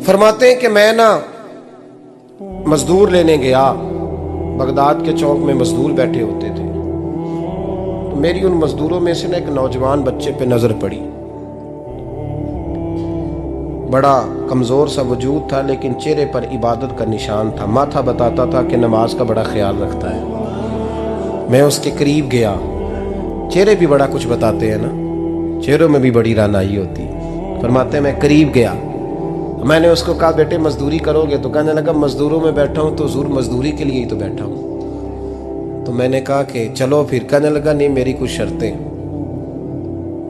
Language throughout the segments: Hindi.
फरमाते हैं कि मैं ना मजदूर लेने गया, बगदाद के चौक में मजदूर बैठे होते थे, तो मेरी उन मजदूरों में से ना एक नौजवान बच्चे पे नजर पड़ी। बड़ा कमजोर सा वजूद था, लेकिन चेहरे पर इबादत का निशान था। माथा बताता था कि नमाज का बड़ा ख्याल रखता है। मैं उसके करीब गया। चेहरे भी बड़ा कुछ बताते हैं ना, चेहरों में भी बड़ी रानाई होती है। फरमाते हैं मैं करीब गया, मैंने उसको कहा बेटे मजदूरी करोगे? तो कहने लगा मजदूरों में बैठा हूँ तो हुजूर मजदूरी के लिए ही तो बैठा हूँ। तो मैंने कहा कि चलो फिर। कहने लगा नहीं मेरी कुछ शर्तें।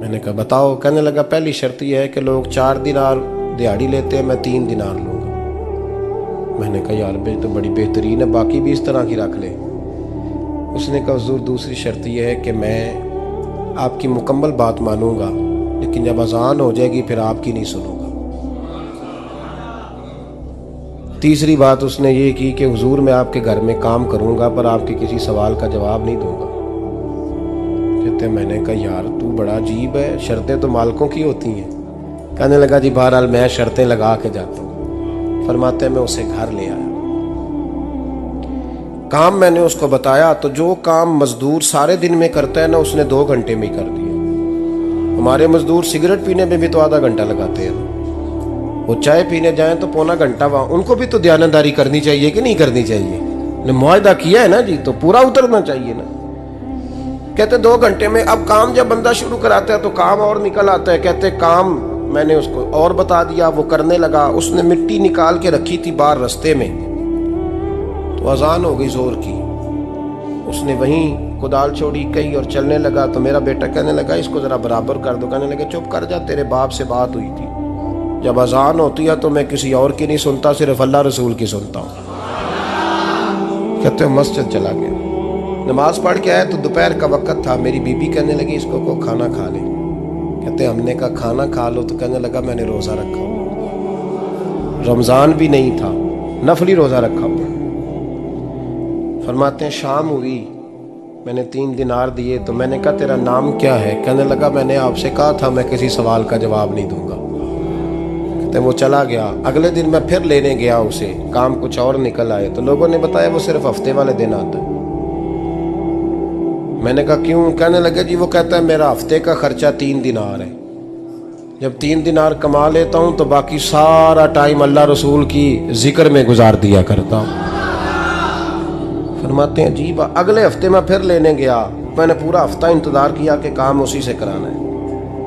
मैंने कहा बताओ। कहने लगा पहली शर्त यह है कि लोग 4 दिनार दिहाड़ी लेते हैं, मैं 3 दिनार लूँगा। मैंने कहा यार भाई तो बड़ी बेहतरीन है, बाकी भी इस तरह की रख ले। उसने कहा हुजूर दूसरी शर्त यह है कि मैं आपकी मुकम्मल बात मानूंगा, लेकिन जब अजान हो जाएगी फिर आपकी नहीं सुनूंगा। तीसरी बात उसने ये की कि हुजूर मैं आपके घर में काम करूंगा पर आपके किसी सवाल का जवाब नहीं दूंगा। कहते मैंने कहा यार तू बड़ा अजीब है, शर्तें तो मालिकों की होती हैं। कहने लगा जी बहरहाल मैं शर्तें लगा के जाता हूँ। फरमाते मैं उसे घर ले आया, काम मैंने उसको बताया, तो जो काम मजदूर सारे दिन में करता है ना उसने 2 घंटे में ही कर दिया। हमारे मजदूर सिगरेट पीने में भी तो आधा घंटा लगाते हैं, वो चाय पीने जाएं तो पौना घंटा वहां। उनको भी तो दयानतदारी करनी चाहिए कि नहीं करनी चाहिए? ने मुआहदा किया है ना जी, तो पूरा उतरना चाहिए ना। कहते 2 घंटे में। अब काम जब बंदा शुरू कराता है तो काम और निकल आता है। कहते काम मैंने उसको और बता दिया, वो करने लगा। उसने मिट्टी निकाल के रखी थी बाहर रास्ते में, तो अजान हो गई जोर की। उसने वहीं कुदाल छोड़ी कही और चलने लगा। तो मेरा बेटा कहने लगा इसको जरा बराबर कर दो। कहने लगे चुप कर जा, तेरे बाप से बात हुई थी, जब अजान होती है तो मैं किसी और की नहीं सुनता, सिर्फ अल्लाह रसूल की सुनता हूँ। कहते मस्जिद चला गया, नमाज पढ़ के आया तो दोपहर का वक्त था। मेरी बीबी कहने लगी इसको को खाना खा ले। कहते हमने कहा खाना खा लो, तो कहने लगा मैंने रोज़ा रखा हुआ, रमज़ान भी नहीं था, नफली रोज़ा रखा हुआ। फरमाते हैं शाम हुई, मैंने 3 दिनार दिए। तो मैंने कहा तेरा नाम क्या है? कहने लगा मैंने आपसे कहा था मैं किसी सवाल का जवाब नहीं दूंगा। कहते वो चला गया। अगले दिन मैं फिर लेने गया उसे, काम कुछ और निकल आए। तो लोगों ने बताया वो सिर्फ हफ्ते वाले दिन आता है। मैंने कहा क्यों? कहने लगे जी वो कहता है मेरा हफ्ते का खर्चा 3 दिनार है, जब 3 दिनार कमा लेता हूँ तो बाकी सारा टाइम अल्लाह रसूल की जिक्र में गुजार दिया करता हूँ। फरमाते हैं अजीब। अगले हफ्ते मैं फिर लेने गया, मैंने पूरा हफ्ता इंतजार किया कि काम उसी से कराना है।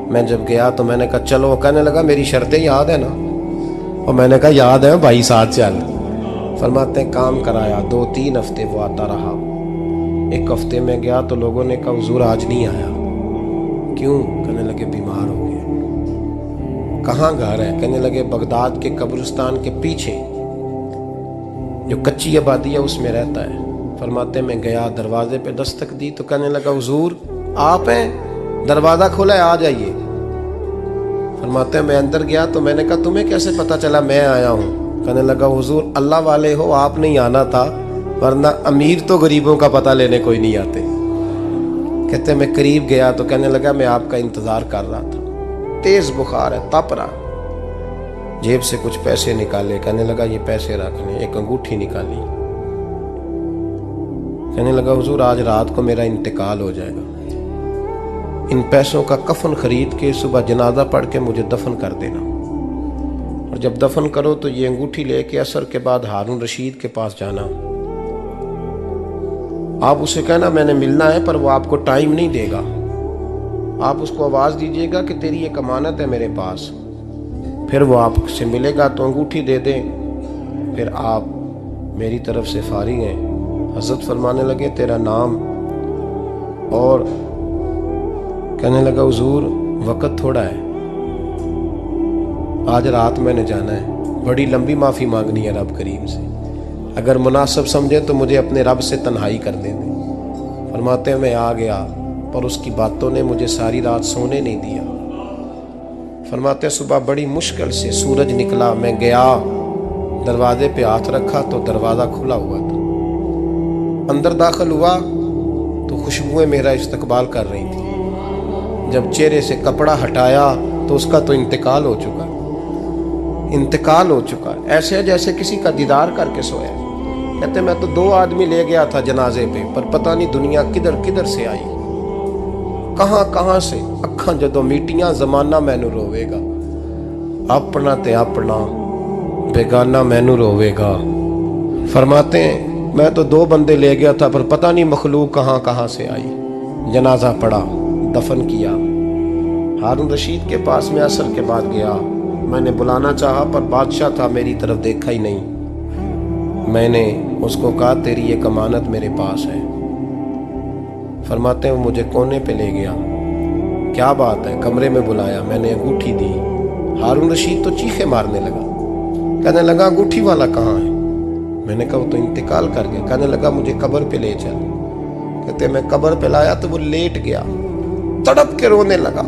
मैं जब गया तो मैंने कहा चलो। कहने लगा मेरी शर्तें याद है ना? और मैंने कहा याद है भाई साथ चल। फरमाते हैं काम कराया, 2-3 हफ्ते वो आता रहा। एक हफ्ते में गया तो लोगों ने कहा हुजूर आज नहीं आया। क्यों? कहने लगे बीमार हो गए। कहाँ घर है? कहने लगे बगदाद के कब्रिस्तान के पीछे जो कच्ची आबादी है उसमें रहता है। फरमाते मैं गया, दरवाजे पे दस्तक दी तो कहने लगा हुजूर आप हैं? दरवाज़ा खोला है, आ जाइए। फरमाते हैं मैं अंदर गया तो मैंने कहा तुम्हें कैसे पता चला मैं आया हूँ? कहने लगा हुजूर अल्लाह वाले हो, आप नहीं आना था, वरना अमीर तो गरीबों का पता लेने कोई नहीं आते। कहते मैं करीब गया तो कहने लगा मैं आपका इंतज़ार कर रहा था, तेज़ बुखार है, तप रहा। जेब से कुछ पैसे निकाले, कहने लगा ये पैसे रख लें। एक अंगूठी निकाली, कहने लगा हुजूर आज रात को मेरा इंतकाल हो जाएगा, इन पैसों का कफन खरीद के सुबह जनाजा पढ़ के मुझे दफन कर देना, और जब दफन करो तो ये अंगूठी लेके असर के बाद हारून रशीद के पास जाना। आप उसे कहना मैंने मिलना है पर वो आपको टाइम नहीं देगा। आप उसको आवाज़ दीजिएगा कि तेरी एक अमानत है मेरे पास, फिर वो आपसे मिलेगा तो अंगूठी दे दें, फिर आप मेरी तरफ से फारिग हैं। हज़रत फरमाने लगे तेरा नाम? और कहने लगा हुजूर वक़्त थोड़ा है, आज रात मैंने जाना है, बड़ी लंबी माफ़ी मांगनी है रब करीम से, अगर मुनासिब समझे तो मुझे अपने रब से तन्हाई कर दे दें। फरमाते हैं मैं आ गया पर उसकी बातों ने मुझे सारी रात सोने नहीं दिया। फरमाते हैं सुबह बड़ी मुश्किल से सूरज निकला, मैं गया दरवाजे पे हाथ रखा तो दरवाज़ा खुला हुआ था। अंदर दाखिल हुआ तो खुशबुएं मेरा इस्तकबाल कर रही थी। जब चेहरे से कपड़ा हटाया तो उसका तो इंतकाल हो चुका। इंतकाल हो चुका है, ऐसे है जैसे किसी का दीदार करके सोया। कहते मैं तो 2 आदमी ले गया था जनाजे पे, पर पता नहीं दुनिया किधर किधर से आई, कहां कहां से। अखां जदों मीटियां जमाना मैनू रोवेगा, अपना ते अपना बेगाना मैनू रोवेगा। फरमाते हैं मैं तो 2 बंदे ले गया था, पर पता नहीं मखलूक कहां कहां से आई। जनाजा पड़ा, दफन किया। हारून रशीद के पास में असर के बाद गया, मैंने बुलाना चाहा पर बादशाह था, मेरी तरफ देखा ही नहीं। मैंने उसको कहा तेरी एक अमानत मेरे पास है। फरमाते हैं वो मुझे कोने पे ले गया, क्या बात है, कमरे में बुलाया, मैंने अंगूठी दी। हारून रशीद तो चीखे मारने लगा, कहने लगा अंगूठी वाला कहाँ है? मैंने कहा वो तो इंतकाल कर गया। कहने लगा मुझे कब्र पे ले चल। कहते मैं कब्र पे लाया तो वो लेट गया, तड़प के रोने लगा।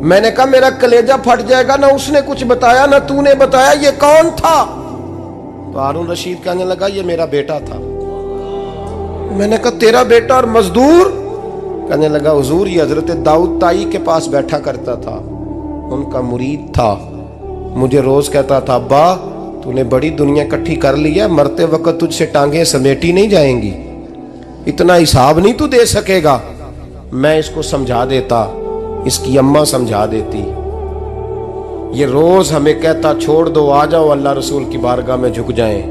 मैंने कहा मेरा कलेजा फट जाएगा, ना उसने कुछ बताया ना तूने बताया, ये कौन था? तो हारून रशीद कहने लगा ये मेरा बेटा था। मैंने कहा तेरा बेटा और मजदूर? कहने लगा हुजूर ये हजरत दाऊद ताई के पास बैठा करता था, उनका मुरीद था, मुझे रोज कहता था अब्बा तूने बड़ी दुनिया इकट्ठी कर ली है, मरते वक्त तुझसे टांगे समेटी नहीं जाएंगी, इतना हिसाब नहीं तू दे सकेगा। मैं इसको समझा देता, इसकी अम्मा समझा देती। ये रोज हमें कहता छोड़ दो, आ जाओ अल्लाह रसूल की बारगाह में झुक जाएं।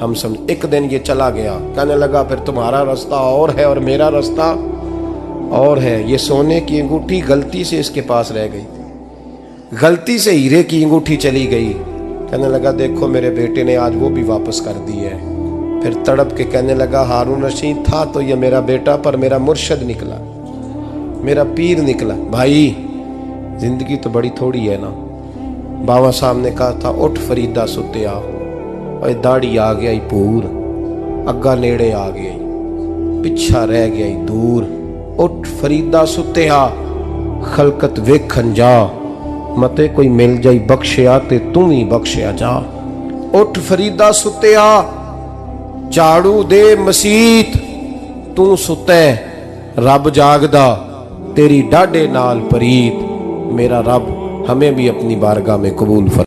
हम समझ। एक दिन ये चला गया, कहने लगा फिर तुम्हारा रास्ता और है और मेरा रास्ता और है। ये सोने की अंगूठी गलती से इसके पास रह गई, गलती से हीरे की अंगूठी चली गई। कहने लगा देखो मेरे बेटे ने आज वो भी वापस कर दी है। फिर तड़प के कहने लगा हारून रशीद था तो ये मेरा बेटा, पर मेरा मुर्शद निकला, मेरा पीर निकला। भाई जिंदगी तो बड़ी थोड़ी है ना। बाबा साहब ने कहा था उठ फरीदा सुत्या, और दाढ़ी आ गया पूर, अग्गा नेड़े आ गया, पिछा रह गया दूर। उठ फरीदा सुत्या खलकत वेखन जा, मते कोई मिल जाई बख्शिया ते तू ही बख्शिया जा। उठ फरीदा सुत्या झाड़ू दे मसीत, तू सुते रब जागदा, तेरी डाडे नाल परीत। मेरा रब हमें भी अपनी बारगाह में कबूल फरमा।